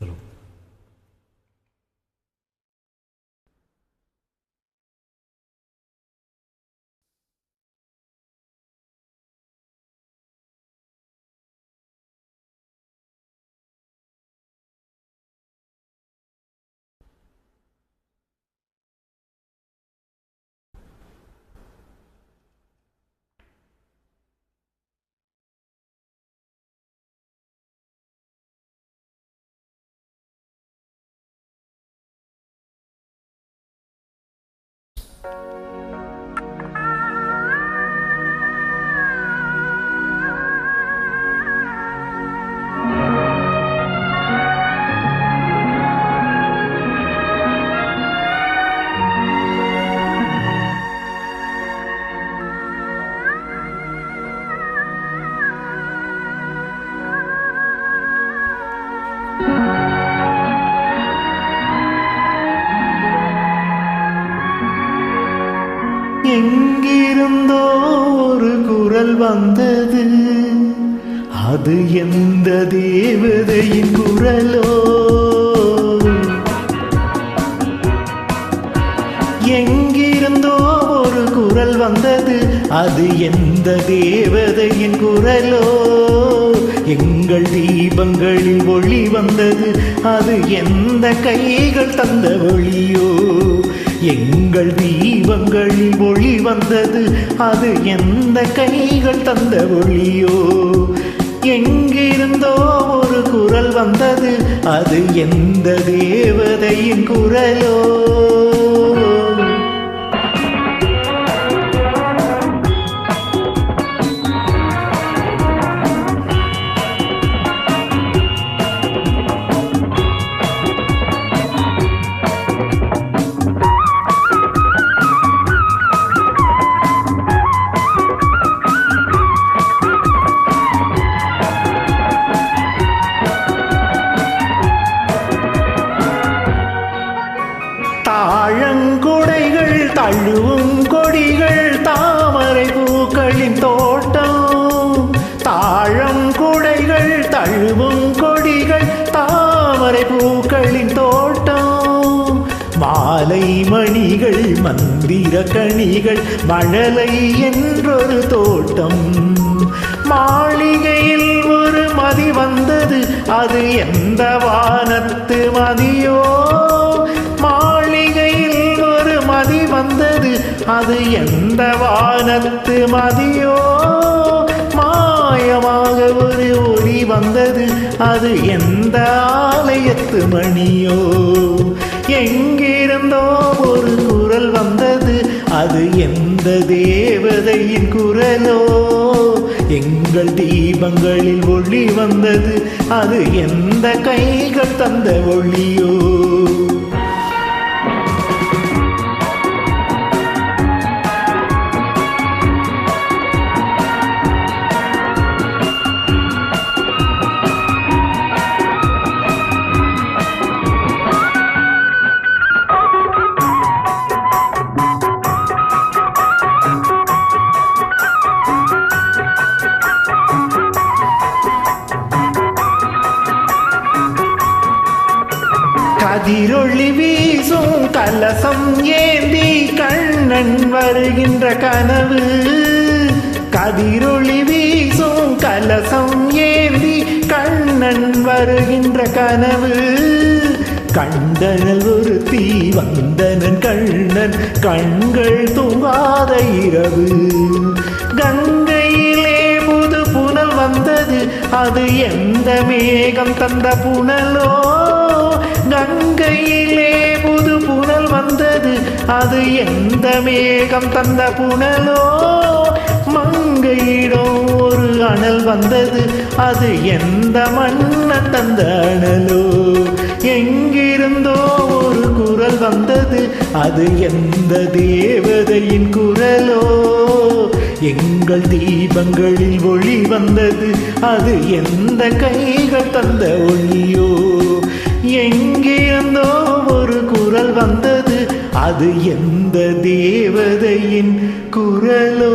Hello. எங்கிருந்தோ ஒரு குரல் வந்தது, அது எந்த தேவதையின் குரலோ? எங்கிருந்தோ ஒரு குரல் வந்தது, அது எந்த தேவதையின் குரலோ? எங்கள் தீபங்களில் ஒளி வந்தது, அது எந்த கைகள் தந்த ஒளியோ? எங்கள் தீபங்களில் ஒளி வந்தது, அது எந்த கைகள் தந்த ஒளியோ? எங்கிருந்தோ ஒரு குரல் வந்தது, அது எந்த தேவதையின் குரலோ? தாழங்குடைகள் தழுவும் கொடிகள் தாமரை பூக்களின் தோட்டம். தாழங்குடைகள் தழுவும் கொடிகள் தாமரை பூக்களின் தோட்டம். மாலை மணிகள் மந்திர கணிகள் மழலை என்றொரு தோட்டம். மாளிகையில் ஒரு மதி வந்தது, அது எந்த வானத்து மதியோ? மாளிகையில் ஒரு மதி வந்தது, அது எந்த வானத்து மதியோ? மாயமாக ஒரு ஒளி வந்தது, அது எந்த ஆலயத்து மணியோ? எங்கிருந்தோ ஒரு குரல் வந்தது, அது எந்த தேவதையின் குரலோ? எங்கள் தீபங்களில் ஒளி வந்தது, அது எந்த கைகள் தந்த ஒளியோ? கதிரொளி வீசும் கலசம் ஏந்தி கண்ணன் வருகின்ற கனவு. கதிரொளி வீசும் கலசம் ஏந்தி கண்ணன் வருகின்ற கனவு. கண்டனல் ஒருத்தி வந்தனன் கண்ணன் கண்கள் தூங்காத இரவு. கங்கையிலே புது புனல் வந்தது, அது எந்த மேகம் தந்த புனலோ? கங்கையிலே புது புனல் வந்தது, அது எந்த மேகம் தந்த புனலோ? மங்கையிடம் ஒரு அனல் வந்தது, அது எந்த மன்னன் தந்த அனலோ? எங்கிருந்தோ ஒரு குரல் வந்தது, அது எந்த தேவதையின் குரலோ? எங்கள் தீபங்களில் ஒளி வந்தது, அது எந்த கைகள் தந்த ஒளியோ? எங்கிருந்தோ ஒரு குரல் வந்தது, அது எந்த தேவதையின் குரலோ?